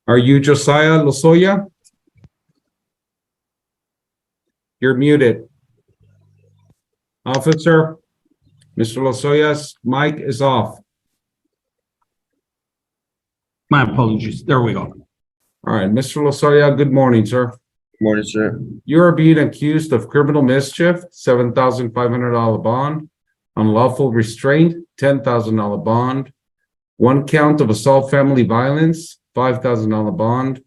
Are you Josiah Lozoya? You're muted. Officer, Mr. Lozoya's mic is off. My apologies. There we go. All right, Mr. Lozoya, good morning, sir. Good morning, sir. You are being accused of criminal mischief, $7,500 bond, unlawful restraint, $10,000 bond, one count of assault family violence, $5,000 bond,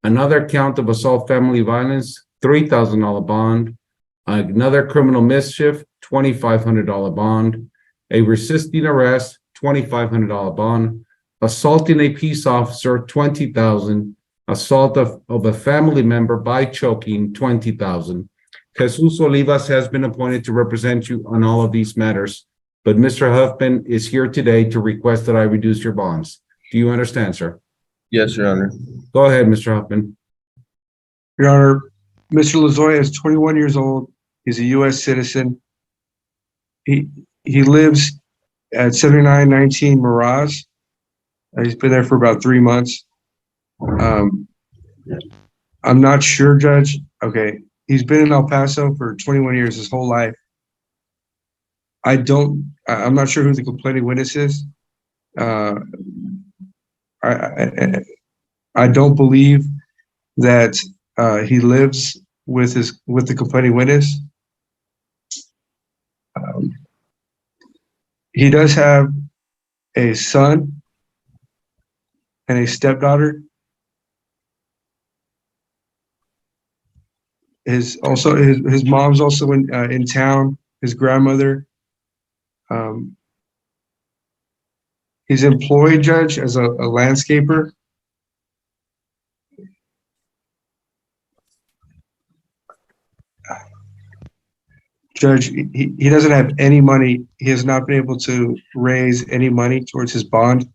another count of assault family violence, $3,000 bond, another criminal mischief, $2,500 bond, a resisting arrest, $2,500 bond, assaulting a peace officer, $20,000, assault of a family member by choking, $20,000. Jesus Olivas has been appointed to represent you on all of these matters, but Mr. Huffman is here today to request that I reduce your bonds. Do you understand, sir? Yes, Your Honor. Go ahead, Mr. Huffman. Your Honor, Mr. Lozoya is 21 years old. He's a U.S. citizen. He lives at 7919 Miraz. He's been there for about 3 months. I'm not sure, Judge. Okay, he's been in El Paso for 21 years, his whole life. I'm not sure who the complaining witness is. I don't believe that he lives with the complaining witness. He does have a son and a stepdaughter. His mom's also in town. His grandmother. He's employed, Judge, as a landscaper. Judge, he doesn't have any money. He has not been able to raise any money towards his bond.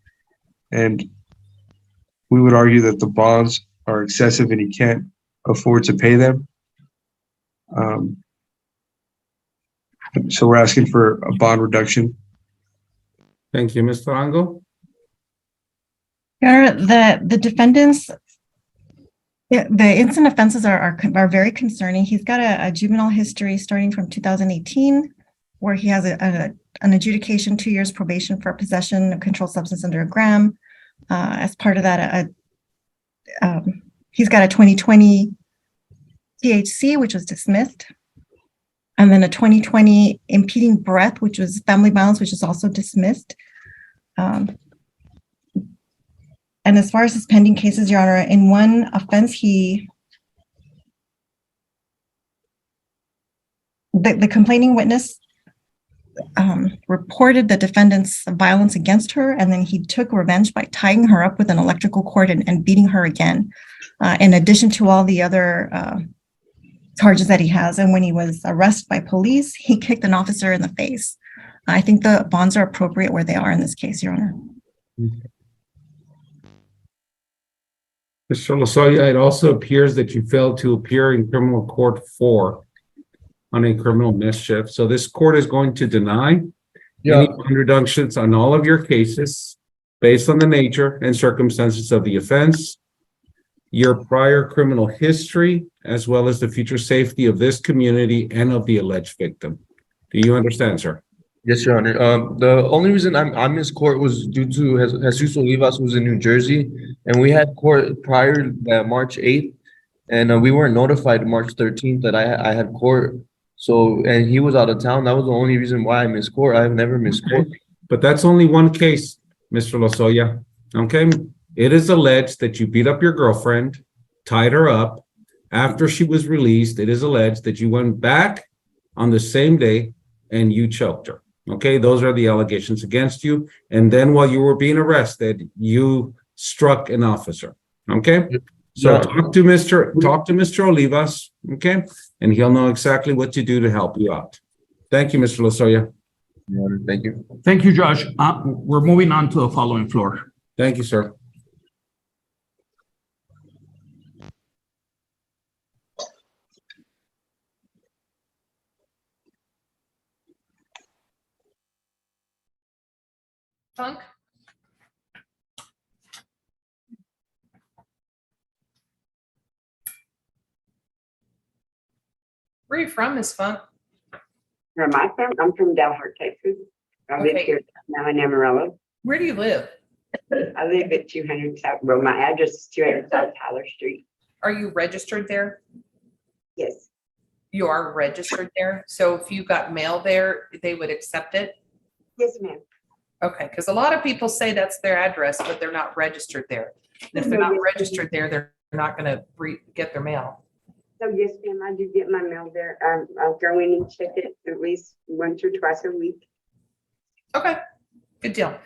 And we would argue that the bonds are excessive and he can't afford to pay them. So we're asking for a bond reduction. Thank you, Mr. Ango. Your Honor, the defendants, the instant offenses are very concerning. He's got a juvenile history starting from 2018, where he has an adjudication, 2 years probation for possession of controlled substance under a gram. As part of that, he's got a 2020 THC, which was dismissed. And then a 2020 impeding breath, which was family violence, which is also dismissed. And as far as his pending cases, Your Honor, in one offense, the complaining witness reported the defendant's violence against her, and then he took revenge by tying her up with an electrical cord and beating her again, in addition to all the other charges that he has. And when he was arrested by police, he kicked an officer in the face. I think the bonds are appropriate where they are in this case, Your Honor. Mr. Lozoya, it also appears that you failed to appear in criminal court 4 on a criminal mischief. So this court is going to deny any bond reductions on all of your cases based on the nature and circumstances of the offense, your prior criminal history, as well as the future safety of this community and of the alleged victim. Do you understand, sir? Yes, Your Honor. The only reason I missed court was due to Jesus Olivas was in New Jersey, and we had court prior that March 8th, and we weren't notified March 13th that I had court. So, and he was out of town. That was the only reason why I missed court. I've never missed court. But that's only one case, Mr. Lozoya. Okay? It is alleged that you beat up your girlfriend, tied her up. After she was released, it is alleged that you went back on the same day and you choked her. Okay, those are the allegations against you. And then while you were being arrested, you struck an officer. Okay, so talk to Mr. Olivas. Okay, and he'll know exactly what to do to help you out. Thank you, Mr. Lozoya. Thank you. Thank you, Judge. We're moving on to the following floor. Thank you, sir. Funk? Where are you from, Miss Funk? Where am I from? I'm from Delhart, Texas. I live Okay. here now in Amarillo. Where do you live? I live at 200 South, well, my address is 200 South Tyler Street. Are you registered there? Yes, You are registered there. So if you got mail there, they would accept it? yes, ma'am. Okay, because a lot of people say that's their address, but they're not registered there. And if they're not registered there, they're not gonna get their mail. So yes, ma'am, I do get my mail there. I'll go in and check it at least once or twice a week. Okay, good deal.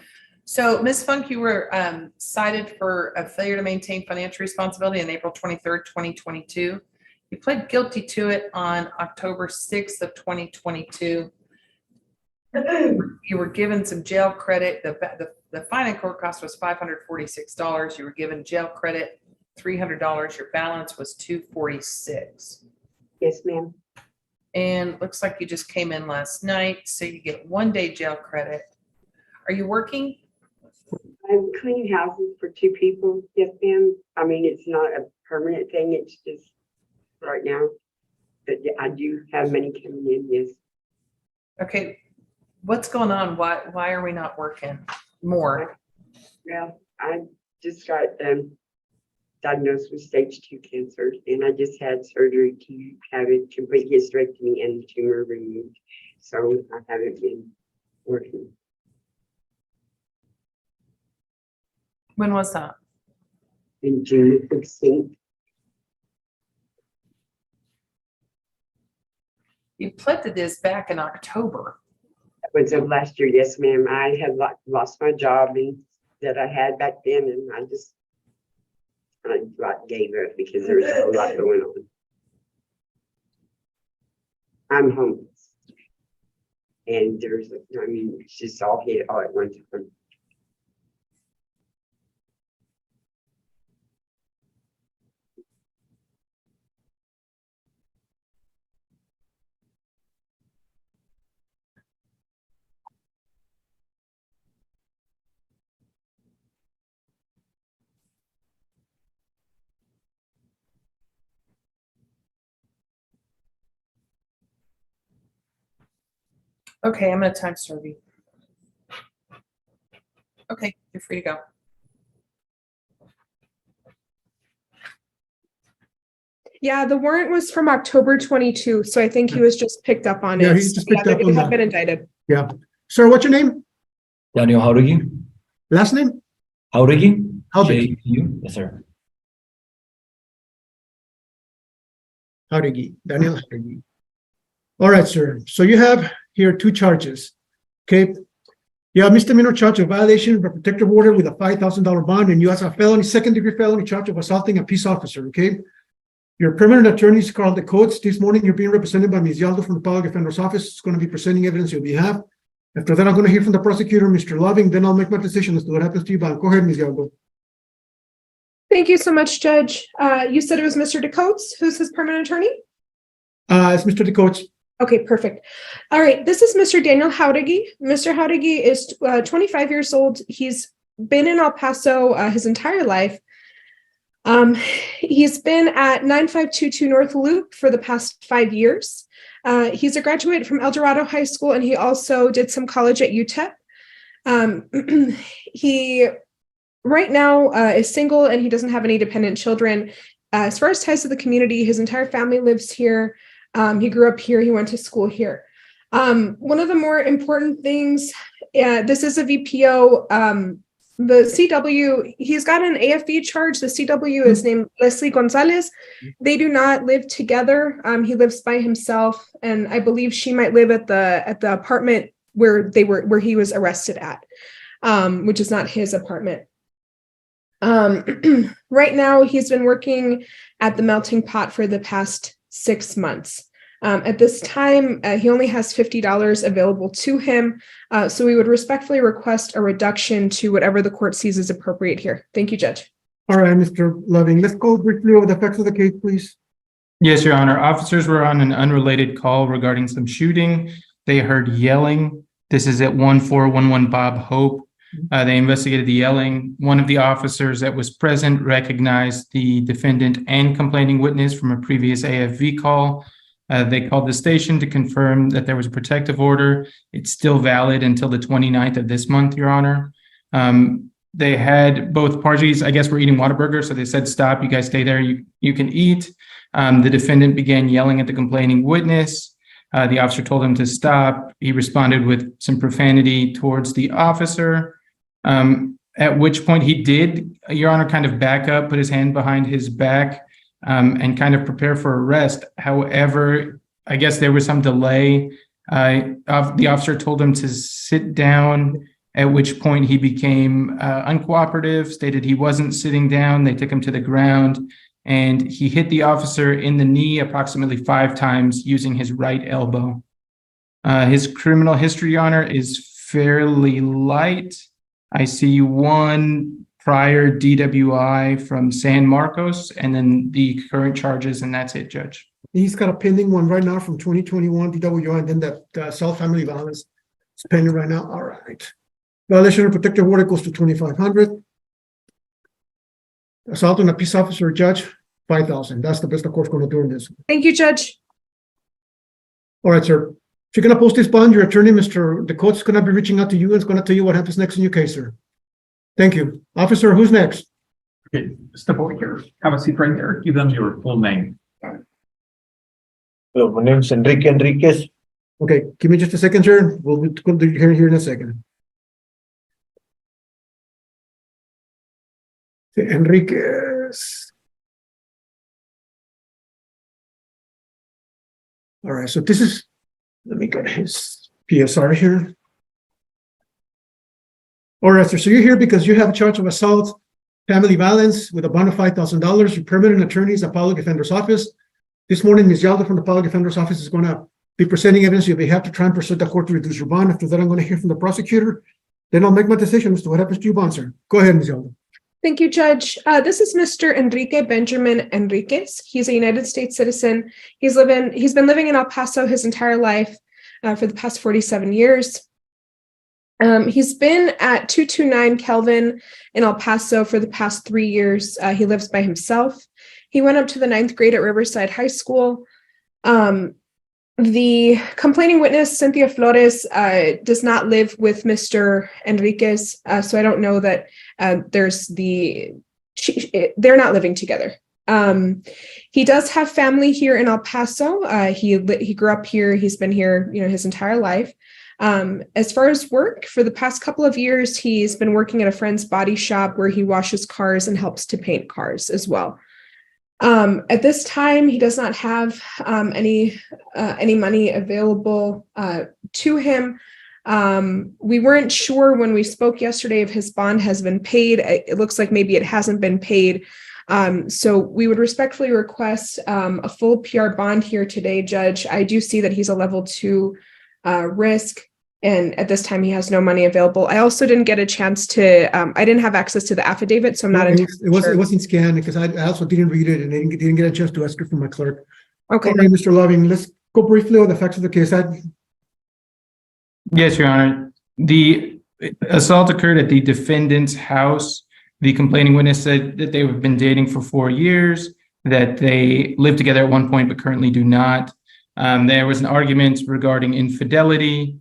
So Ms. Funk, you were cited for a failure to maintain financial responsibility on April 23rd, 2022. You pled guilty to it on October 6th of 2022. You were given some jail credit. The fine and court cost was $546. You were given jail credit, $300. Your balance was $246. Yes, ma'am. And looks like you just came in last night, so you get 1 day jail credit. Are you working? I'm cleaning houses for 2 people. Yes, ma'am. I mean, it's not a permanent thing. It's just right now. But yeah, I do have money coming in, yes. Okay, what's going on? Why are we not working more? Well, I just got diagnosed with stage 2 cancer, and I just had surgery to have a complete hysterectomy and the tumor removed. So I haven't been working. When was that? In June 16th. You pled to this back in October. That was of last year. Yes, ma'am. I had lost my job that I had back then, and I gave up because there was a whole lot going on. I'm homeless, and it's just all hit all at one time. Okay, I'm gonna time serve you. Okay, you're free to go. Yeah, the warrant was from October 22, so I think he was just picked up on it. Yeah, he just picked up It on had that. been indicted. Yeah. Sir, what's your name? Daniel Jauregui. Last name? Jauregui. Jauregui. J-U. Yes, sir. Jauregui, Daniel Jauregui. All right, sir. So you have here 2 charges. Okay. You have misdemeanor charge of violation of a protective order with a $5,000 bond, and you have a felony, second-degree felony charge of assaulting a peace officer. Okay. Your permanent attorney is Carl DeCoates. This morning, you're being represented by Ms. Yaldo from the Public Defender's Office. It's going to be presenting evidence on your behalf. After that, I'm going to hear from the prosecutor, Mr. Loving. Then I'll make my decision as to what happens to you. But go ahead, Ms. Yaldo. Thank you so much, Judge. You said it was Mr. DeCoates. Who's his permanent attorney? It's Mr. DeCoates. Okay, perfect. All right, this is Mr. Daniel Jauregui. Mr. Jauregui is 25 years old. He's been in El Paso his entire life. He's been at 9522 North Loop for the past 5 years. He's a graduate from El Dorado High School, and he also did some college at UTEP. He right now is single, and he doesn't have any dependent children. As far as ties to the community, his entire family lives here. He grew up here. He went to school here. One of the more important things, this is a VPO. The CW, he's got an AFV charge. The CW is named Leslie Gonzalez. They do not live together. He lives by himself, and I believe she might live at the apartment where he was arrested at, which is not his apartment. Right now, he's been working at the Melting Pot for the past 6 months. At this time, he only has $50 available to him, so we would respectfully request a reduction to whatever the court sees as appropriate here. Thank you, Judge. All right, Mr. Loving. Let's go briefly over the facts of the case, please. Yes, Your Honor. Officers were on an unrelated call regarding some shooting. They heard yelling. This is at 1411 Bob Hope. They investigated the yelling. One of the officers that was present recognized the defendant and complaining witness from a previous AFV call. They called the station to confirm that there was a protective order. It's still valid until the 29th of this month, Your Honor. They had both parties, I guess, were eating Whataburger, so they said, stop, you guys stay there, you can eat. The defendant began yelling at the complaining witness. The officer told him to stop. He responded with some profanity towards the officer, at which point he did, Your Honor, kind of back up, put his hand behind his back, and kind of prepare for arrest. However, I guess there was some delay. The officer told him to sit down, at which point he became uncooperative, stated he wasn't sitting down. They took him to the ground, and he hit the officer in the knee approximately 5 times using his right elbow. His criminal history, Your Honor, is fairly light. I see 1 prior DWI from San Marcos, and then the current charges, and that's it, Judge. He's got a pending one right now from 2021 DWI, and then that assault family violence is pending right now. All right. Violation of protective order goes to 2,500. Assault on a peace officer or judge, 5,000. That's the best the court's going to do in this. Thank you, Judge. All right, sir. If you're going to post this bond, your attorney, Mr. The court's going to be reaching out to you and is going to tell you what happens next in your case, sir. Thank you. Officer, who's next? Okay, step over here. Have a seat right there. Give them your full name. Hello, my name is Enrique Enriquez. Okay, give me just a second, sir. We'll be here in a second. Enriquez. All right, so this is, let me get his PSR here. All right, sir, so you're here because you have a charge of assault, family violence with a bond of $5,000. Your permanent attorney is the public defender's office. This morning, Ms. Yalda from the public defender's office is going to be presenting evidence. You may have to try and persuade the court to reduce your bond. After that, I'm going to hear from the prosecutor. Then I'll make my decision as to what happens to your bond, sir. Go ahead, Ms. Yalda. Thank you, Judge. This is Mr. Enrique Benjamin Enriquez. He's a United States citizen. He's been living in El Paso his entire life for the past 47 years. He's been at 229 Kelvin in El Paso for the past 3 years. He lives by himself. He went up to the 9th grade at Riverside High School. The complaining witness, Cynthia Flores, does not live with Mr. Enriquez, so I don't know that they're not living together. He does have family here in El Paso. He grew up here. He's been here, his entire life. As far as work, for the past couple of years, he's been working at a friend's body shop where he washes cars and helps to paint cars as well. At this time, he does not have any money available to him. We weren't sure when we spoke yesterday if his bond has been paid. It looks like maybe it hasn't been paid. So we would respectfully request a full PR bond here today, Judge. I do see that he's a level 2 risk, and at this time he has no money available. I also didn't get a chance to, I didn't have access to the affidavit, so I'm not entirely sure. It wasn't scanned because I also didn't read it and I didn't get a chance to ask it from my clerk. Okay. All right, Mr. Loving, let's go briefly over the facts of the case. Yes, Your Honor. The assault occurred at the defendant's house. The complaining witness said that they have been dating for 4 years, that they lived together at one point but currently do not. There was an argument regarding infidelity.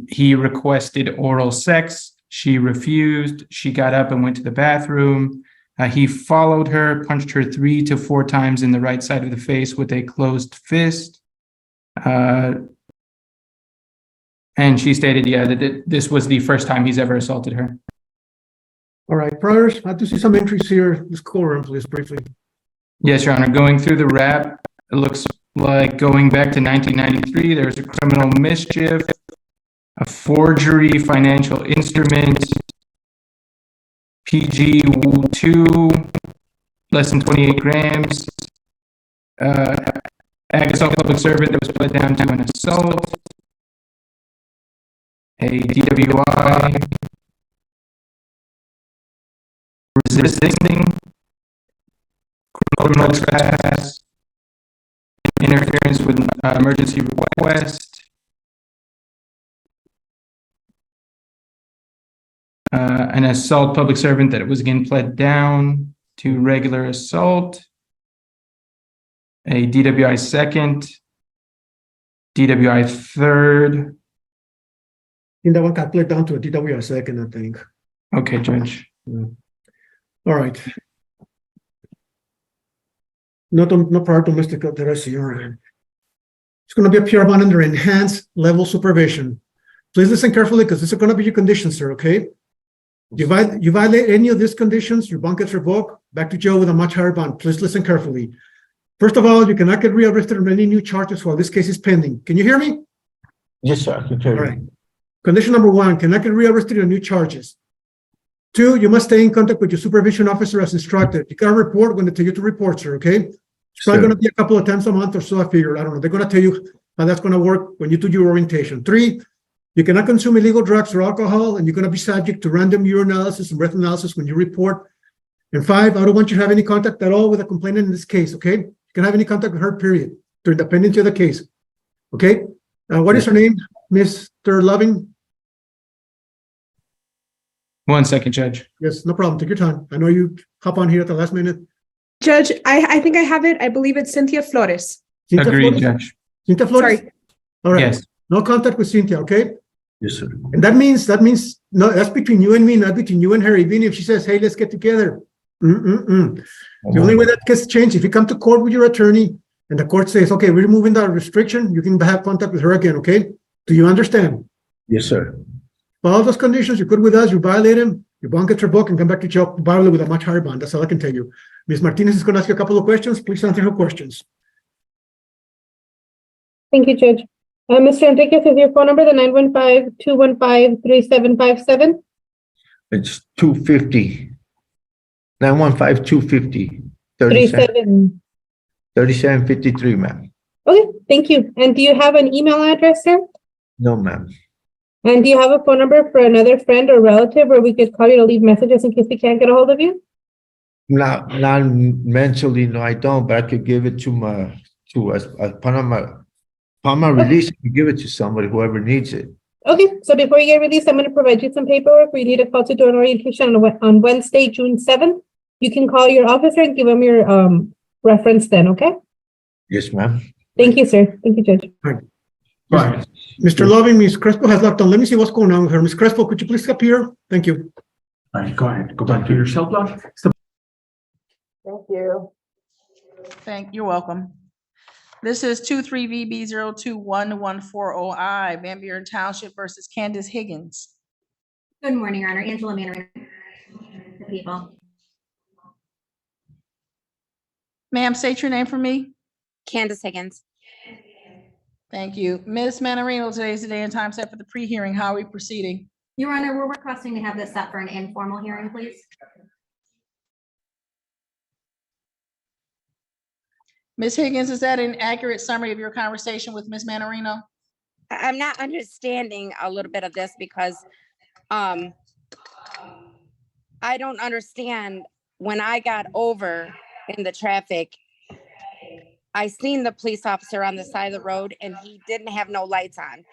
He requested oral sex. She refused. She got up and went to the bathroom. He followed her, punched her 3 to 4 times in the right side of the face with a closed fist. And she stated, that this was the first time he's ever assaulted her. All right, priors, I do see some entries here. Let's go over them, please, briefly. Yes, Your Honor. Going through the rap, it looks like going back to 1993, there's a criminal mischief, a forgery, financial instrument, PG2, less than 28 grams, assault public servant that was put down to an assault, a DWI, resisting, criminal trespass, interference with emergency request, an assault public servant that was again pled down to regular assault, a DWI second, DWI third. I think that one calculate down to a DWI second, I think. Okay, Judge. All right. No prior domestic terrorism. All right. It's going to be a PR bond under enhanced level supervision. Please listen carefully because this is going to be your conditions, sir. Okay. You violate any of these conditions, your bond gets revoked, back to jail with a much higher bond. Please listen carefully. First of all, you cannot get rearrested on any new charges while this case is pending. Can you hear me? Yes, sir, I can hear All you. right. Condition number one, cannot get rearrested on new charges. Two, you must stay in contact with your supervision officer as instructed. You gotta report when they tell you to report, sir, okay? It's probably Sir. gonna be a couple of times a month or so, I figure. I don't know. They're gonna tell you how that's gonna work when you do your orientation. Three, you cannot consume illegal drugs or alcohol, and you're gonna be subject to random urinalysis and breath analysis when you report. And five, I don't want you to have any contact at all with a complainant in this case, okay? You can have any contact with her, period, during the pendency of the case, okay? What is her name, Mr. Loving? 1 second, Judge. Yes, no problem. Take your time. I know you hop on here at the last minute. Judge, I think I have it. I believe it's Cynthia Flores. Cynthia Agreed, Flores? Judge. Cynthia Flores? Sorry. All right. Yes. No contact with Cynthia, okay? Yes, sir. And that means, no, that's between you and me, not between you and her. Even if she says, hey, let's get together. The only way that gets changed, if you come to court with your attorney and the court says, okay, we're removing that restriction, you can have contact with her again, okay? Do you understand? Yes, sir. Follow those conditions. You're good with us. You violate them. Your bond gets revoked and come back to jail, probably with a much higher bond. That's all I can tell you. Ms. Martinez is going to ask you a couple of questions. Please answer her questions. Thank you, Judge. Mr. Enriquez, is your phone number the 915-215-3757? It's 250. 915-250. 3753, ma'am. Okay, thank you. And do you have an email address, sir? No, ma'am. And do you have a phone number for another friend or relative where we could call you to leave messages in case we can't get a hold of you? Not mentally, no, I don't, but I could give it upon my release, I could give it to somebody, whoever needs it. Okay, so before you get released, I'm going to provide you some paperwork. We need a call to do an orientation on Wednesday, June 7th. You can call your officer and give them your reference then, okay? Yes, ma'am. Thank you, sir. Thank you, Judge. Right. Mr. Loving, Ms. Crespo has left on. Let me see what's going on with her. Ms. Crespo, could you please appear? Thank you. All right, go ahead. Go back to your cell block. Thank you. You're welcome. This is 23VB021140I, Van Buren Township versus Candace Higgins. Good morning, Your Honor. Angela Manor, the people. Ma'am, state your name for me. Candace Higgins. Thank you. Ms. Manarino, today's the day and time set for the pre-hearing. How are we proceeding? Your Honor, we're requesting to have this set for an informal hearing, please. Ms. Higgins, is that an accurate summary of your conversation with Ms. Manarino? I'm not understanding a little bit of this because I don't understand. When I got over in the traffic, I seen the police officer on the side of the road and he didn't have no lights on.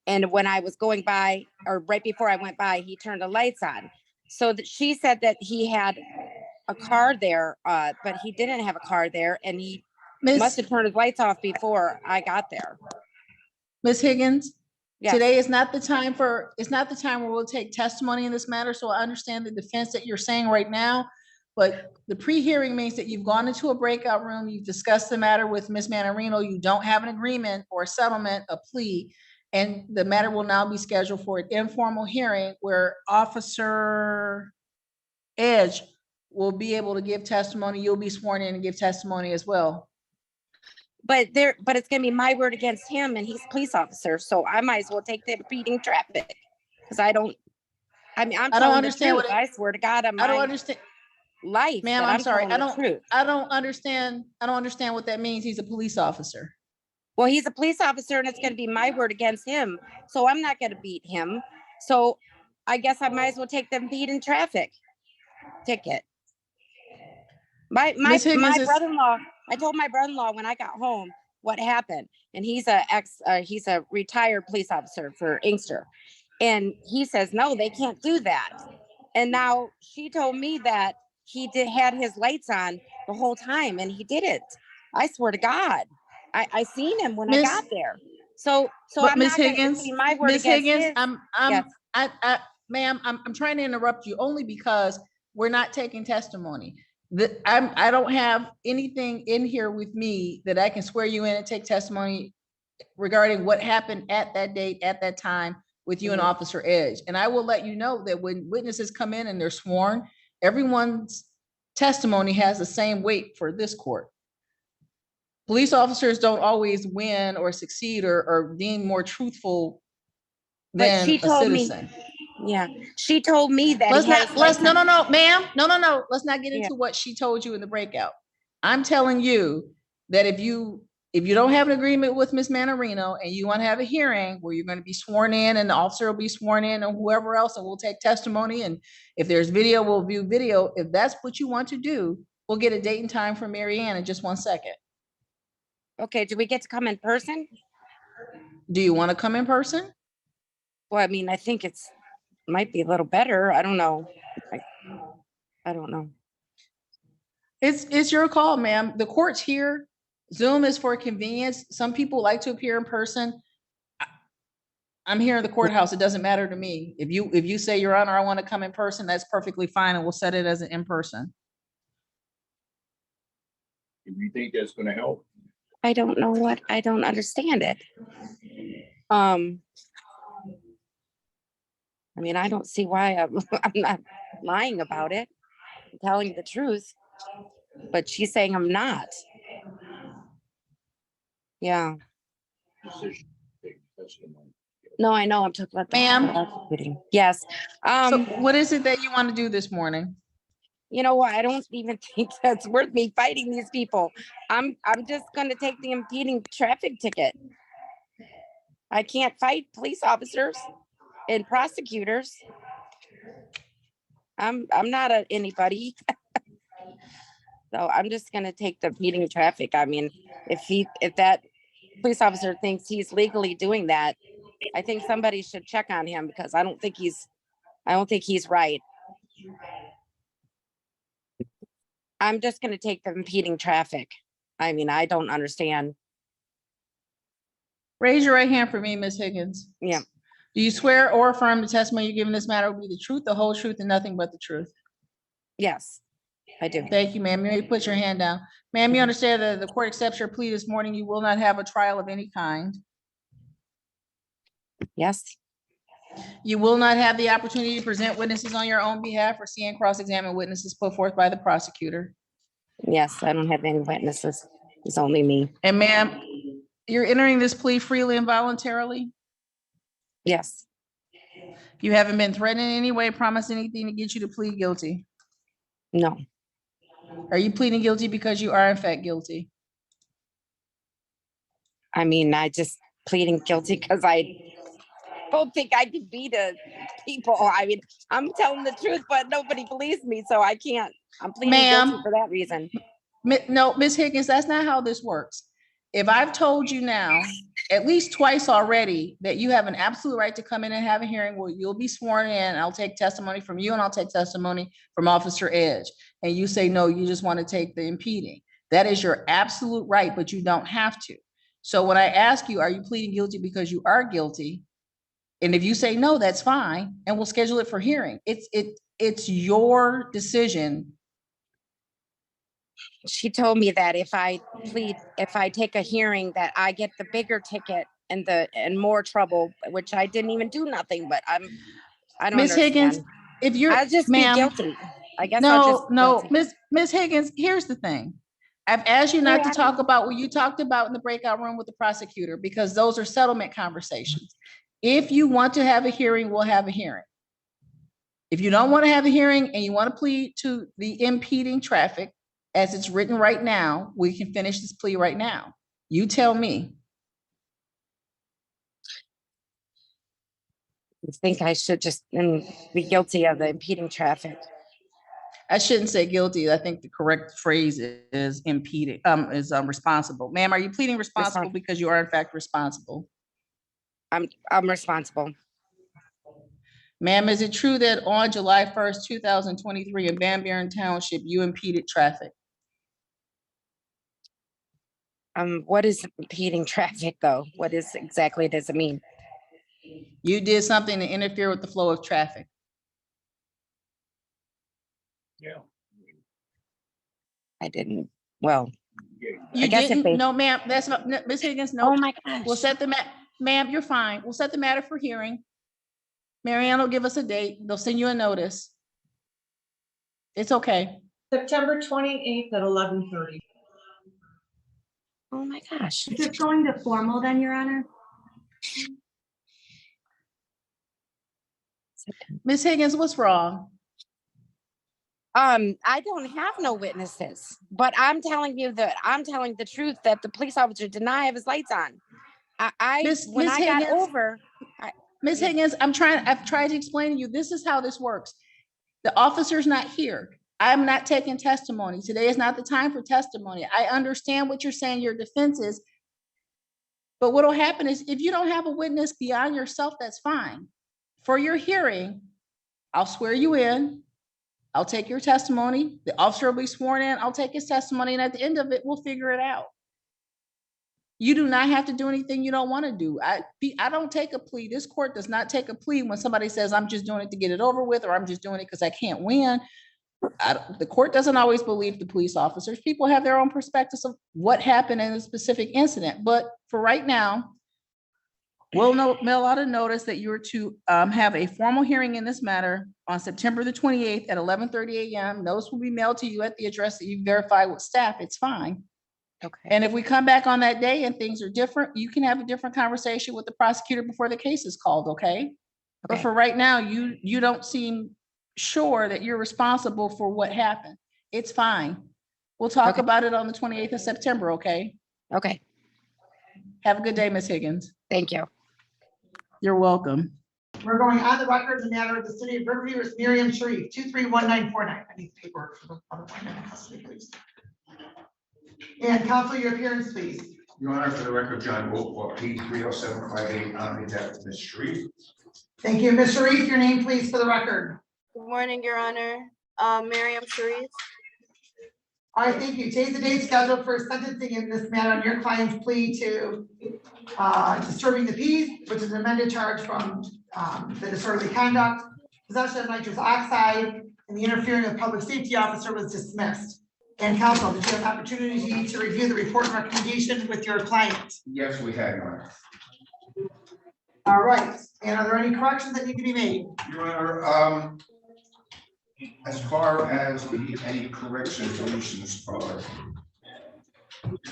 And when I was going by, or right before I went by, he turned the lights on. So that she said that he had a car there, but he didn't have a car there, and he must have turned his lights off before I got there. Ms. Higgins, Yes. today is not the time where we'll take testimony in this matter. So I understand the defense that you're saying right now, but the pre-hearing means that you've gone into a breakout room, you've discussed the matter with Ms. Manarino, you don't have an agreement or a settlement, a plea, and the matter will now be scheduled for an informal hearing where Officer Edge will be able to give testimony. You'll be sworn in and give testimony as well. But it's gonna be my word against him, and he's a police officer, so I might as well take the beating traffic. Because I'm don't telling understand the truth. I swear to God, I don't understand. Life. Ma'am, I'm sorry. I don't understand what that means. He's a police officer. Well, he's a police officer, and it's gonna be my word against him, so I'm not gonna beat him. So I guess I might as well take the beating traffic ticket. My brother-in-law, I told my brother-in-law when I got home what happened, and he's a retired police officer for Inkster, and he says no, they can't do that. And now she told me that he had his lights on the whole time, and he didn't. I swear to God, I seen him when I Miss- got there. So But I'm Ms. not gonna Higgins, see my word Ms. against Higgins, his. Yes. ma'am, I'm trying to interrupt you only because we're not taking testimony. I don't have anything in here with me that I can swear you in and take testimony regarding what happened at that date, at that time with you and Officer Edge. And I will let you know that when witnesses come in and they're sworn, everyone's testimony has the same weight for this court. Police officers don't always win or succeed or deem more truthful But than she a told me, citizen. yeah, she told me that Let's he had not, his let's, no, license. no, no, ma'am, no. Let's not get Yeah. into what she told you in the breakout. I'm telling you that if you don't have an agreement with Ms. Manarino and you want to have a hearing where you're going to be sworn in and the officer will be sworn in and whoever else, and we'll take testimony. And if there's video, we'll view video. If that's what you want to do, we'll get a date and time for Mary Ann in just 1 second. Okay, do we get to come in person? Do you want to come in person? Well, I mean, I think might be a little better. I don't know. I don't know. It's your call, ma'am. The court's here. Zoom is for convenience. Some people like to appear in person. I'm here in the courthouse. It doesn't matter to me. If you say, Your Honor, I want to come in person, that's perfectly fine, and we'll set it as an in-person. Do you think that's gonna help? I don't know what, I don't understand it. I mean, I don't see why I'm not lying about it. I'm telling the truth, but she's saying I'm not. Yeah. No, I know. I'm talking about the Ma'am? prosecuting. Yes. So what is it that you want to do this morning? You know what? I don't even think that's worth me fighting these people. I'm just gonna take the impeding traffic ticket. I can't fight police officers and prosecutors. I'm not anybody. So I'm just gonna take the impeding traffic. I mean, if that police officer thinks he's legally doing that, I think somebody should check on him because I don't think he's right. I'm just gonna take the impeding traffic. I mean, I don't understand. Raise your right hand for me, Ms. Higgins. Yeah. Do you swear or affirm the testimony you give in this matter will be the truth, the whole truth, and nothing but the truth? Yes, I do. Thank you, ma'am. You may put your hand down. Ma'am, you understand that the court accepts your plea this morning. You will not have a trial of any kind. Yes. You will not have the opportunity to present witnesses on your own behalf or see and cross-examine witnesses put forth by the prosecutor. Yes, I don't have any witnesses. It's only me. And ma'am, you're entering this plea freely and voluntarily? Yes. You haven't been threatened in any way, promised anything to get you to plead guilty? No. Are you pleading guilty because you are in fact guilty? I mean, I just pleading guilty because I don't think I can beat people. I mean, I'm telling the truth, but nobody believes me, so I can't. I'm pleading guilty for that reason. No, Ms. Higgins, that's not how this works. If I've told you now, at least twice already, that you have an absolute right to come in and have a hearing where you'll be sworn in, I'll take testimony from you and I'll take testimony from Officer Edge. And you say, no, you just want to take the impeding. That is your absolute right, but you don't have to. So when I ask you, are you pleading guilty because you are guilty? And if you say no, that's fine, and we'll schedule it for hearing. It's your decision. She told me that if I take a hearing, that I get the bigger ticket and more trouble, which I didn't even do nothing, but I don't Ms. Higgins, understand. if you're, I'll just be guilty. I guess no, Ms. Higgins, here's the thing. I've asked you not to talk about what you talked about in the breakout room with the prosecutor, because those are settlement conversations. If you want to have a hearing, we'll have a hearing. If you don't want to have a hearing and you want to plead to the impeding traffic as it's written right now, we can finish this plea right now. You tell me. I think I should just be guilty of the impeding traffic. I shouldn't say guilty. I think the correct phrase is impeding, responsible. Ma'am, are you pleading responsible because you are in fact responsible? I'm responsible. Ma'am, is it true that on July 1st, 2023 in Van Buren Township, you impeded traffic? What is impeding traffic though? What is exactly does it mean? You did something to interfere with the flow of traffic. I didn't, well, You I guess if didn't, they, no, ma'am, that's not, Ms. Higgins, no. oh my gosh. We'll set the ma'am, you're fine. We'll set the matter for hearing. Marianne will give us a date. They'll send you a notice. It's okay. September 28th at 11:30. Oh my gosh. Is this going to formal then, Your Honor? Ms. Higgins, what's wrong? I don't have no witnesses, but I'm telling the truth that the police officer did not have his lights on. When I got over, Ms. Higgins, I've tried to explain to you, this is how this works. The officer's not here. I'm not taking testimony. Today is not the time for testimony. I understand what you're saying, your defense is. But what'll happen is if you don't have a witness beyond yourself, that's fine. For your hearing, I'll swear you in. I'll take your testimony. The officer will be sworn in. I'll take his testimony. And at the end of it, we'll figure it out. You do not have to do anything you don't want to do. I don't take a plea. This court does not take a plea when somebody says, I'm just doing it to get it over with, or I'm just doing it because I can't win. The court doesn't always believe the police officers. People have their own perspectives of what happened in a specific incident. But for right now, we'll mail out a notice that you're to have a formal hearing in this matter on September the 28th at 11:30 a.m. Notice will be mailed to you at the address that you verify with staff. It's fine. Okay. And if we come back on that day and things are different, you can have a different conversation with the prosecutor before the case is called, okay? But for right now, you don't seem sure that you're responsible for what happened. It's fine. We'll talk about it on the 28th of September, okay? Okay. Have a good day, Ms. Higgins. Thank you. You're welcome. We're going on the record in the matter of the city of Riverview versus Miriam Sharif, 231949. I need paperwork for the other one in custody, please. And counsel, your appearance, please. Your Honor, for the record, John Wolf, for P30758 on behalf of Ms. Sharif. Thank you. Ms. Sharif, your name, please, for the record. Good morning, Your Honor. Miriam Sharif. All right, thank you. Today's the date scheduled for sentencing in this matter on your client's plea to disturbing the peace, which is an amended charge from the disorderly conduct, possession of nitrous oxide, and the interfering with public safety officer was dismissed. And counsel, did you have an opportunity to review the report and recommendation with your client? Yes, we have, Your Honor. All right. And are there any corrections that need to be made? Your Honor, as far as any corrections, solutions, or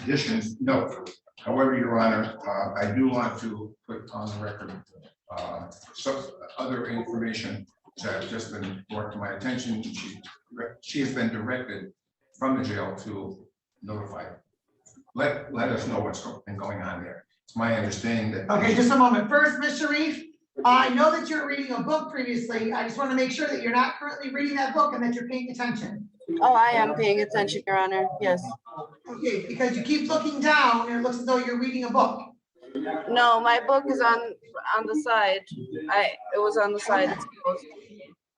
additions, no. However, Your Honor, I do want to put on the record some other information that has just been brought to my attention. She has been directed from the jail to notify. Let us know what's been going on there. It's my understanding that. Okay, just a moment. First, Ms. Sharif, I know that you're reading a book previously. I just want to make sure that you're not currently reading that book and that you're paying attention. Oh, I am paying attention, Your Honor. Yes. Okay, because you keep looking down and it looks as though you're reading a book. No, my book is on the side. It was on the side. It's closed.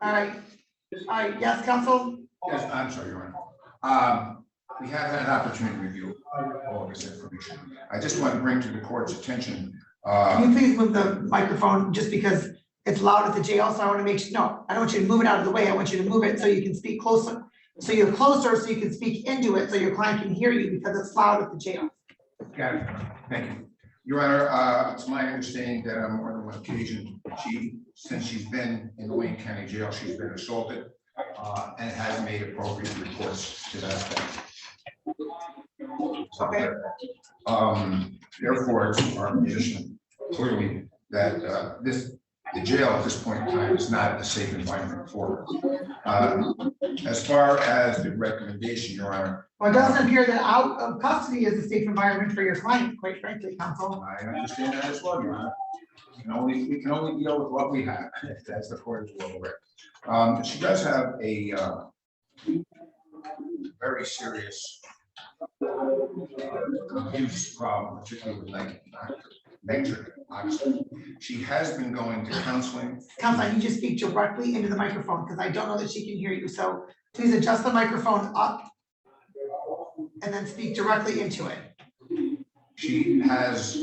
All right. All right. Yes, counsel. Yes, I'm sorry, Your Honor. We have had an opportunity to review all of this information. I just want to bring to the court's attention. Can you please move the microphone just because it's loud at the jail? So I want to make sure, no, I don't want you to move it out of the way. I want you to move it so you can speak closer. So you're closer so you can speak into it so your client can hear you because it's loud at the jail. Got it. Thank you. Your Honor, it's my understanding that on more than one occasion, since she's been in the Wayne County Jail, she's been assaulted and has made appropriate reports to that effect. Okay. Therefore, it's our position clearly that the jail at this point in time is not a safe environment for her. As far as the recommendation, Your Honor. Well, it doesn't appear that out of custody is a safe environment for your client, quite frankly, counsel. I understand that as well, Your Honor. We can only deal with what we have. That's the court is well aware. She does have a very serious abuse problem, particularly with nitric oxide. She has been going to counseling. Counsel, I need you to speak directly into the microphone because I don't know that she can hear you. So please adjust the microphone up and then speak directly into it. She has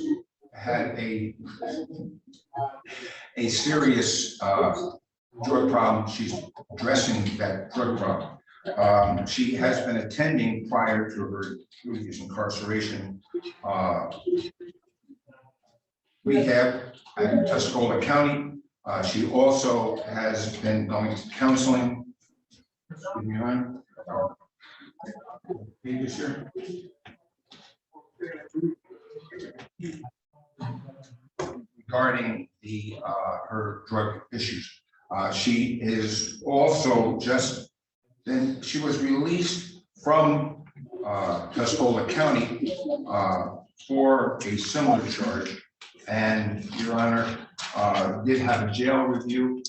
had a serious drug problem. She's addressing that drug problem. She has been attending prior to her previous incarceration rehab in Tuscola County. She also has been going to counseling. Excuse me, Ryan. Pages here. Regarding her drug issues. She is also she was released from Tuscola County for a similar charge. And Your Honor, did have a jail review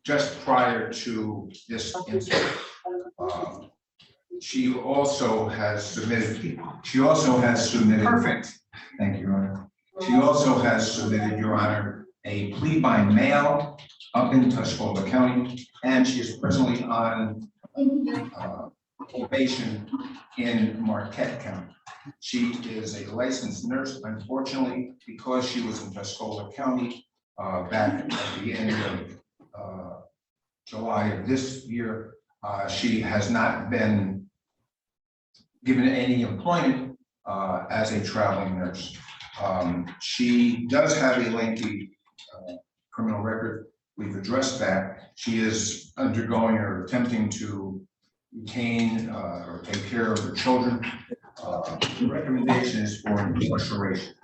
just prior to this incident. She also has submitted. Perfect. Thank you, Your Honor. She also has submitted, Your Honor, a plea by mail up in Tuscola County, and she is presently on probation in Marquette County. She is a licensed nurse. Unfortunately, because she was in Tuscola County back at the end of July of this year, she has not been given any employment as a traveling nurse. She does have a lengthy criminal record. We've addressed that. She is undergoing or attempting to retain or take care of her children. The recommendation is for incarceration.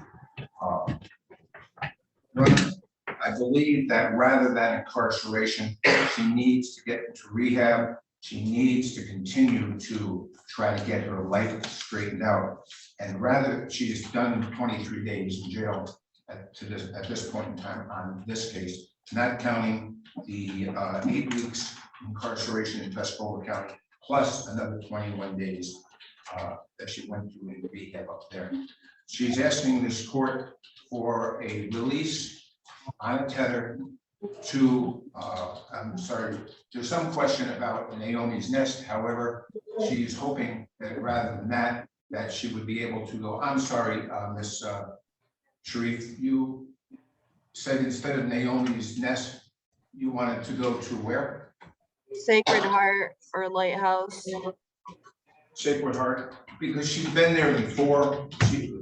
I believe that rather than incarceration, she needs to get into rehab. She needs to continue to try to get her life straightened out. And rather, she's done 23 days in jail at this point in time on this case, not counting the 8 weeks incarceration in Tuscola County, plus another 21 days that she went through in rehab up there. She's asking this court for a release on a tether to, I'm sorry, there's some question about Naomi's Nest. However, she's hoping that rather than that she would be able to go, I'm sorry, Ms. Sharif, you said instead of Naomi's Nest, you wanted to go to where? Sacred Heart or Lighthouse. Sacred Heart, because she's been there before.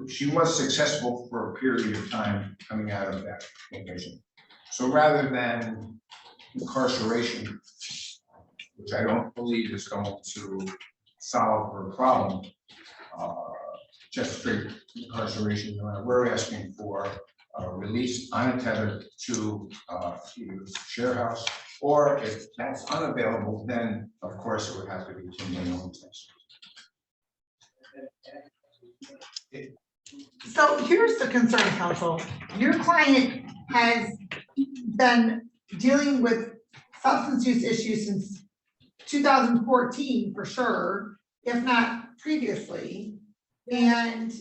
She was successful for a period of time coming out of that location. So rather than incarceration, which I don't believe is going to solve her problem, just straight incarceration, we're asking for release on a tether to either share house, or if that's unavailable, then of course it would have to be to Naomi's Nest. So here's the concern, counsel. Your client has been dealing with substance use issues since 2014 for sure, if not previously. And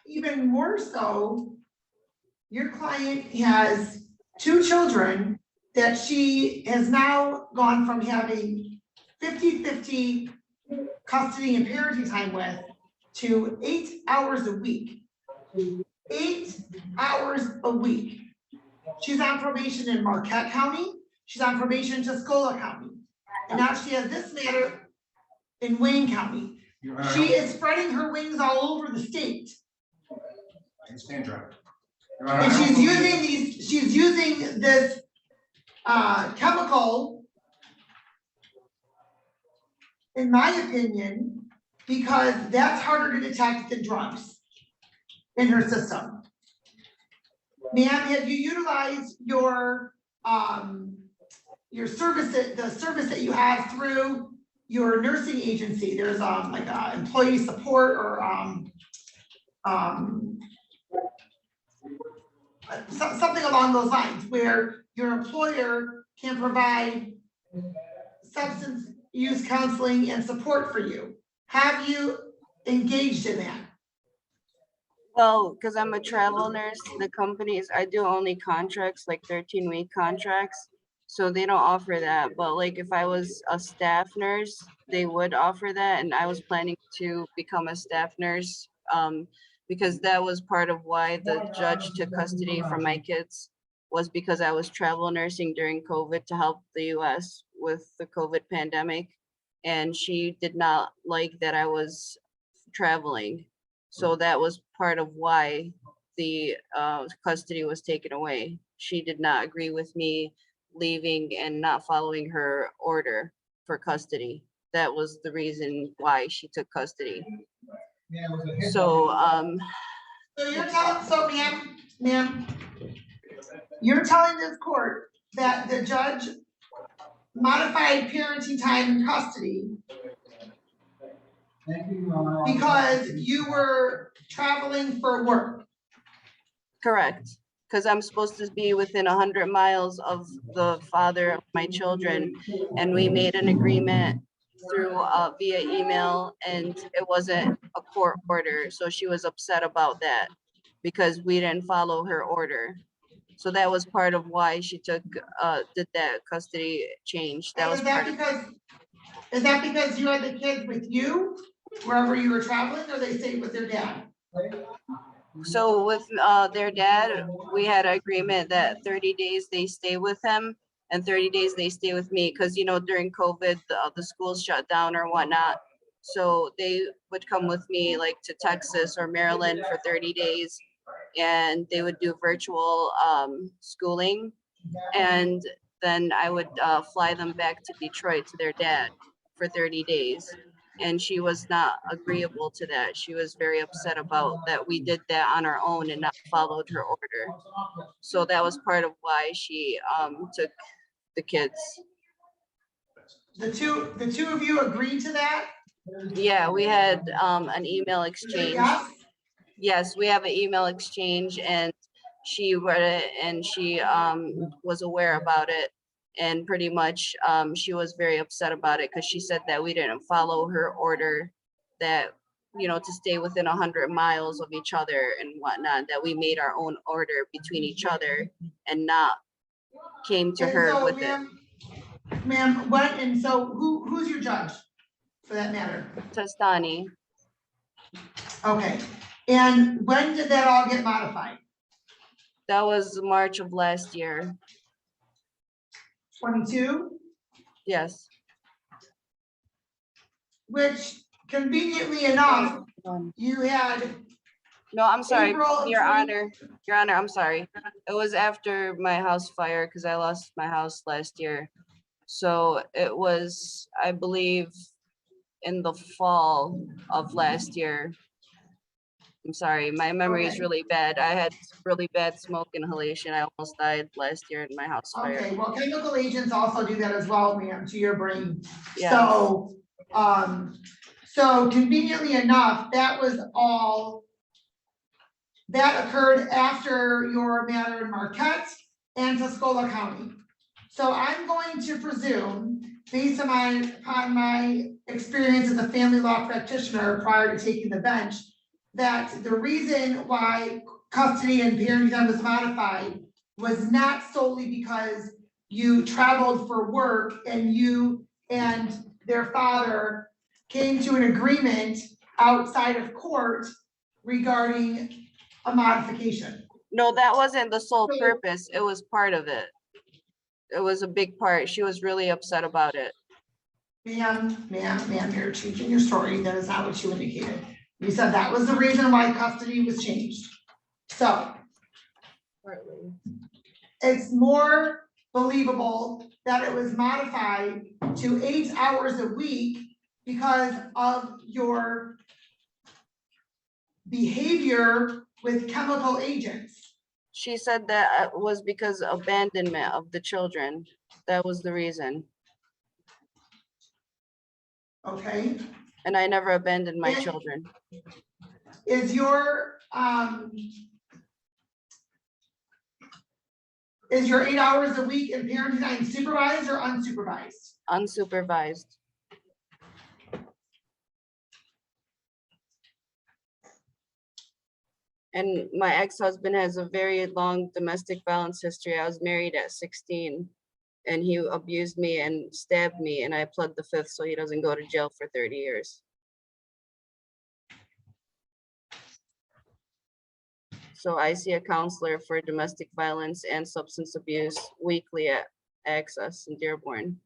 even more so, your client has 2 children that she has now gone from having 50-50 custody and parenting time with to 8 hours a week. 8 hours a week. She's on probation in Marquette County. She's on probation in Tuscola County. And now she has this matter in Wayne County. She is spreading her wings all over the state. I understand, John. And she's using this chemical, in my opinion, because that's harder to detect than drugs in her system. Ma'am, have you utilized your service, the service that you have through your nursing agency? There's like employee support or something along those lines where your employer can provide substance use counseling and support for you. Have you engaged in that? Well, because I'm a travel nurse, the companies, I do only contracts, like 13-week contracts. So they don't offer that, but like if I was a staff nurse, they would offer that, and I was planning to become a staff nurse, because that was part of why the judge took custody from my kids, was because I was travel nursing during COVID to help the US with the COVID pandemic. And she did not like that I was traveling. So that was part of why the custody was taken away. She did not agree with me leaving and not following her order for custody. That was the reason why she took custody. So, So you're telling, so ma'am, you're telling this court that the judge modified parenting time in custody because you were traveling for work? correct, because I'm supposed to be within 100 miles of the father of my children, and we made an agreement through via email, and it wasn't a court order, so she was upset about that because we didn't follow her order. So that was part of why she took did that custody change. That And was part of. is that because you had the kids with you wherever you were traveling, or they stayed with their dad? So with their dad, we had an agreement that 30 days they stay with him and 30 days they stay with me, because you know during COVID the schools shut down or whatnot. So they would come with me like to Texas or Maryland for 30 days, and they would do virtual schooling, and then I would fly them back to Detroit to their dad for 30 days. And she was not agreeable to that. She was very upset about that we did that on our own and not followed her order. So that was part of why she took the kids. The two of you agreed to that? Yeah, we had an email exchange. Yes? Yes, we have an email exchange, and she read it and she was aware about it. And pretty much she was very upset about it because she said that we didn't follow her order, that, you know, to stay within 100 miles of each other and whatnot, that we made our own order between each other and not came to And her so, with it. Ma'am, what, and so who's your judge for that matter? Tastani. Okay, and when did that all get modified? That was March of last year. 22? Yes. Which conveniently enough, you had. No, I'm sorry, April Your 20 Honor. Your Honor, I'm sorry. It was after my house fire because I lost my house last year. So it was, I believe, in the fall of last year. I'm sorry, my memory is Okay. really bad. I had really bad smoke inhalation. I almost died last year in my house fire. Okay, well, chemical agents also do that as well, ma'am, to your brain. Yes. So, so conveniently enough, that was all, that occurred after your matter in Marquette and Tuscola County. So I'm going to presume, based upon my experience as a family law practitioner prior to taking the bench, that the reason why custody and parenting time was modified was not solely because you traveled for work and you and their father came to an agreement outside of court regarding a modification. No, that wasn't the sole purpose. It was part of it. It was a big part. She was really upset about it. Ma'am, you're changing your story. That is not what you indicated. You said that was the reason why custody was changed. So it's more believable that it was modified to 8 hours a week because of your behavior with chemical agents. She said that it was because of abandonment of the children. That was the reason. Okay. And I never abandoned my children. Is your 8 hours a week in parenting time supervised or unsupervised? Unsupervised. And my ex-husband has a very long domestic violence history. I was married at 16. and he abused me and stabbed me, and I pled the fifth so he doesn't go to jail for 30 years. So I see a counselor for domestic violence and substance abuse weekly at Access in Dearborn.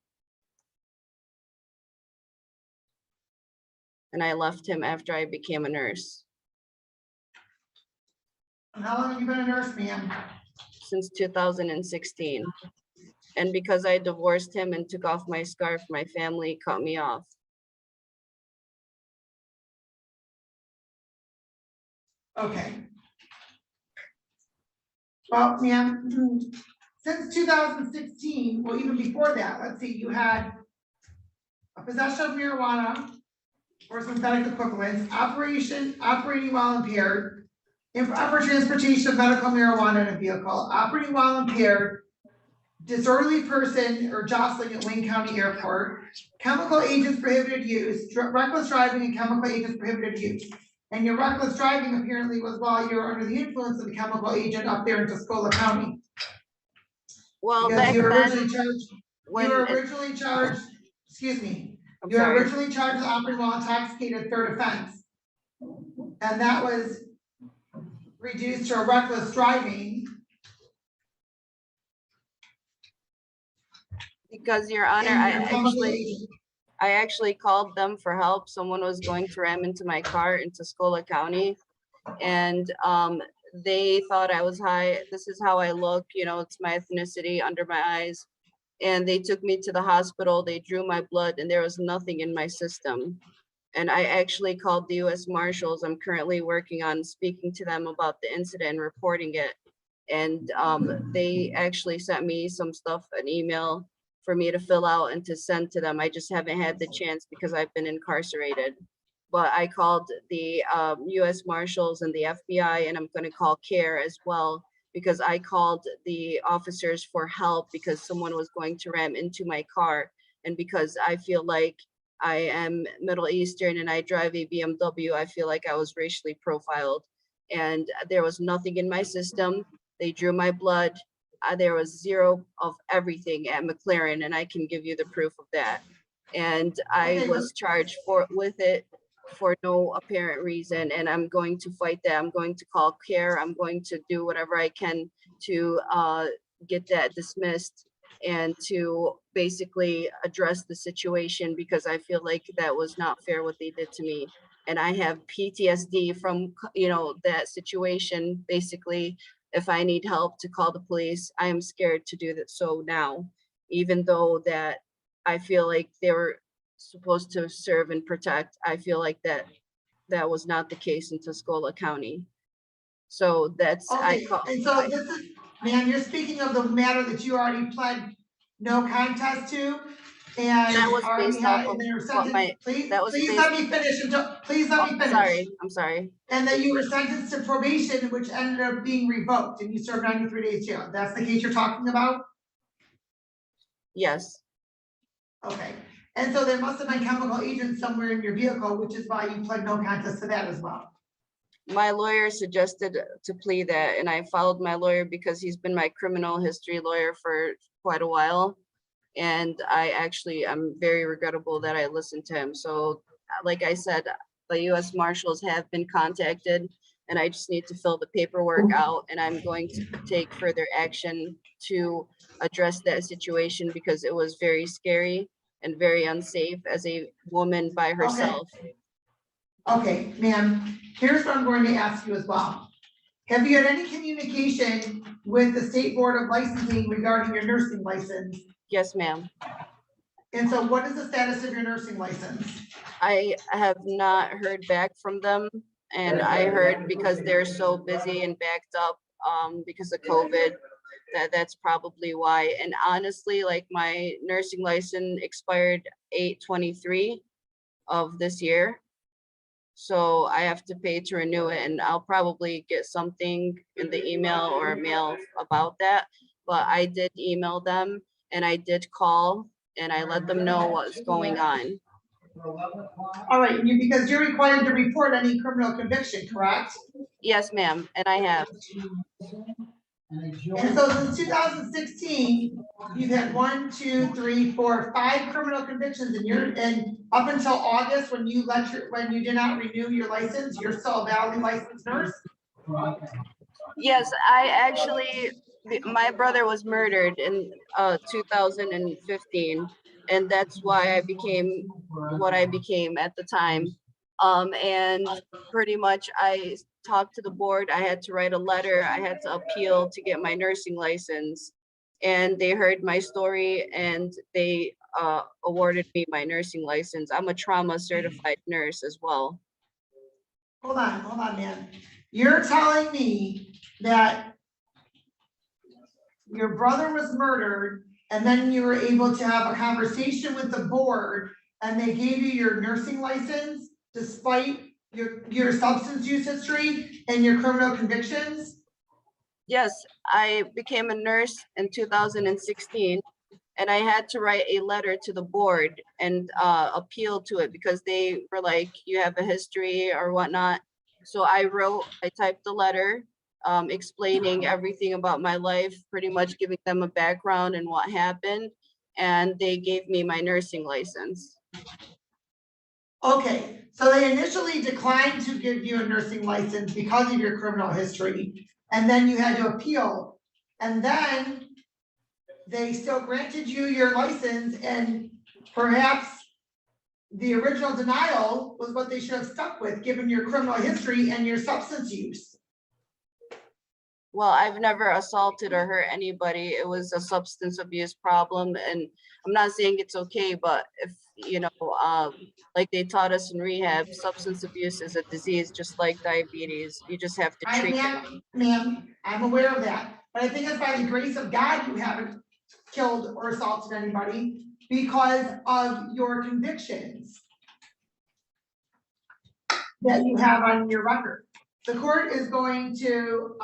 And I left him after I became a nurse. And how long have you been a nurse, ma'am? Since 2016. And because I divorced him and took off my scarf, my family cut me off. Okay. Well, ma'am, since 2016, well, even before that, let's see, you had a possession of marijuana or synthetic equivalents, operating while impaired, improper transportation of medical marijuana in a vehicle, operating while impaired, disorderly person or jostling at Wayne County Airport, chemical agents prohibited use, reckless driving and chemical agents prohibited use. And your reckless driving apparently was while you were under the influence of the chemical agent up there in Tuscola County. Well, Because you were back originally charged, excuse me, you were originally charged with operating while intoxicated, third offense. And that was reduced to a reckless driving. Because, Your Honor, I actually called them for help. Someone was going to ram into my car in Tuscola County, and they thought I was high. This is how I look, you know, it's my ethnicity under my eyes. And they took me to the hospital. They drew my blood, and there was nothing in my system. And I actually called the U.S. Marshals. I'm currently working on speaking to them about the incident and reporting it. And they actually sent me some stuff, an email for me to fill out and to send to them. I just haven't had the chance because I've been incarcerated. But I called the U.S. Marshals and the FBI, and I'm going to call CARE as well, because I called the officers for help because someone was going to ram into my car. And because I feel like I am Middle Eastern and I drive a BMW, I feel like I was racially profiled. And there was nothing in my system. They drew my blood. There was zero of everything at McLaren, and I can give you the proof of that. And I was charged with it for no apparent reason, and I'm going to fight that. I'm going to call CARE. I'm going to do whatever I can to get that dismissed and to basically address the situation, because I feel like that was not fair what they did to me. And I have PTSD from, you know, that situation. Basically, if I need help to call the police, I am scared to do that. So now, even though that I feel like they were supposed to serve and protect, I feel like that was not the case in Tuscola County. So that's, okay. And so this is, ma'am, you're speaking of the matter that you already pled no contest to, and that was already based had off in their of sentence. Please based, let me finish. Please let me finish. I'm sorry. And that you were sentenced to probation, which ended up being revoked, and you served 93 days jail. That's the case you're talking about? Yes. Okay. And so there must have been chemical agents somewhere in your vehicle, which is why you pled no contest to that as well. My lawyer suggested to plead that, and I followed my lawyer because he's been my criminal history lawyer for quite a while. And I'm very regrettable that I listened to him. So like I said, the U.S. Marshals have been contacted, and I just need to fill the paperwork out, and I'm going to take further action to address that situation because it was very scary and very unsafe as a woman by herself. Okay, ma'am, here's what I'm going to ask you as well. Have you had any communication with the State Board of Licensing regarding your nursing license? Yes, ma'am. And so what is the status of your nursing license? I have not heard back from them, and I heard because they're so busy and backed up because of COVID, that's probably why. And honestly, like, my nursing license expired 8/23 of this year. So I have to pay to renew it, and I'll probably get something in the email or mail about that. But I did email them, and I did call, and I let them know what's going on. All right, because you're required to report any criminal conviction, correct? Yes, ma'am, and I have. And so since 2016, you've had 1, 2, 3, 4, 5 criminal convictions, and up until August, when you did not renew your license, you're still a validly licensed nurse? Yes, I actually, my brother was murdered in 2015, and that's why I became what I became at the time. And pretty much I talked to the board. I had to write a letter. I had to appeal to get my nursing license, and they heard my story and they awarded me my nursing license. I'm a trauma certified nurse as well. Hold on, man. You're telling me that your brother was murdered and then you were able to have a conversation with the board and they gave you your nursing license despite your substance use history and your criminal convictions? Yes, I became a nurse in 2016, and I had to write a letter to the board and appeal to it because they were like, you have a history or whatnot. So I typed the letter explaining everything about my life, pretty much giving them a background and what happened, and they gave me my nursing license. Okay, so they initially declined to give you a nursing license because of your criminal history, and then you had to appeal. And then they still granted you your license, and perhaps the original denial was what they should have stuck with, given your criminal history and your substance use. Well, I've never assaulted or hurt anybody. It was a substance abuse problem, and I'm not saying it's okay, but if, you know, like they taught us in rehab, substance abuse is a disease just like diabetes. You just have to treat it. Ma'am, I'm aware of that, but I think it's by the grace of God you haven't killed or assaulted anybody because of your convictions that you have on your record. The court is going to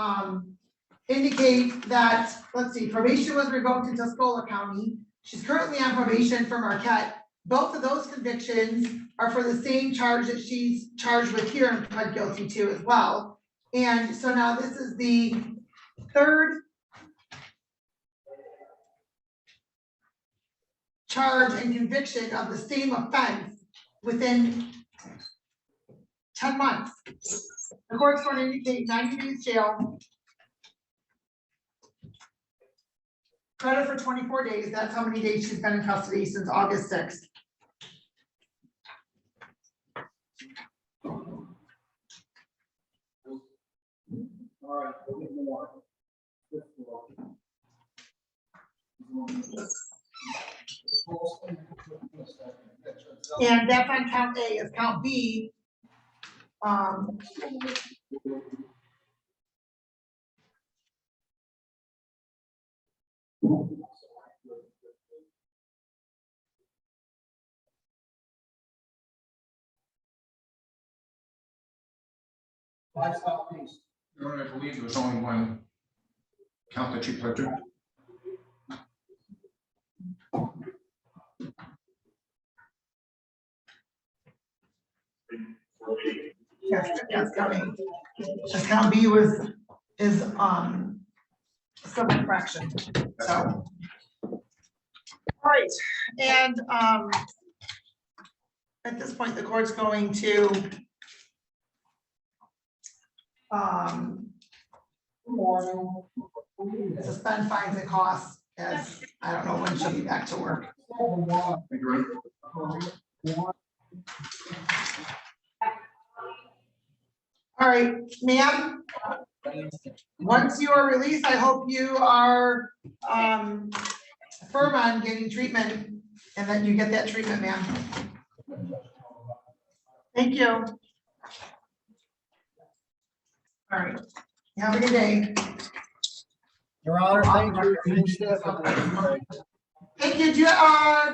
indicate that, let's see, probation was revoked in Tuscola County. She's currently on probation for Marquette. Both of those convictions are for the same charge that she's charged with here and pled guilty to as well. And so now this is the third charge and conviction of the same offense within 10 months. The court's going to indicate 90 days jail. Credit for 24 days. That's how many days she's been in custody since August 6th. And that's on count A. As count B, Your Honor, I believe there was only one count that she pled to. yes, count A. Count B is civil infraction. So, all right, and at this point, the court's going to suspend fines and costs as I don't know when she'll be back to work. All right, ma'am. Once you are released, I hope you are firm on getting treatment and that you get that treatment, ma'am. Thank you. All right. Have a good day. Your Honor, thank you. Thank you. Do you,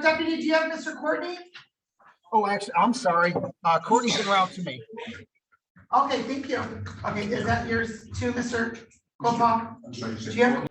Deputy, do you have Mr. Courtney? Oh, actually, I'm sorry. Courtney's en route to me. Okay, thank you. Okay, is that yours too, Mr. Colpaw? Do you have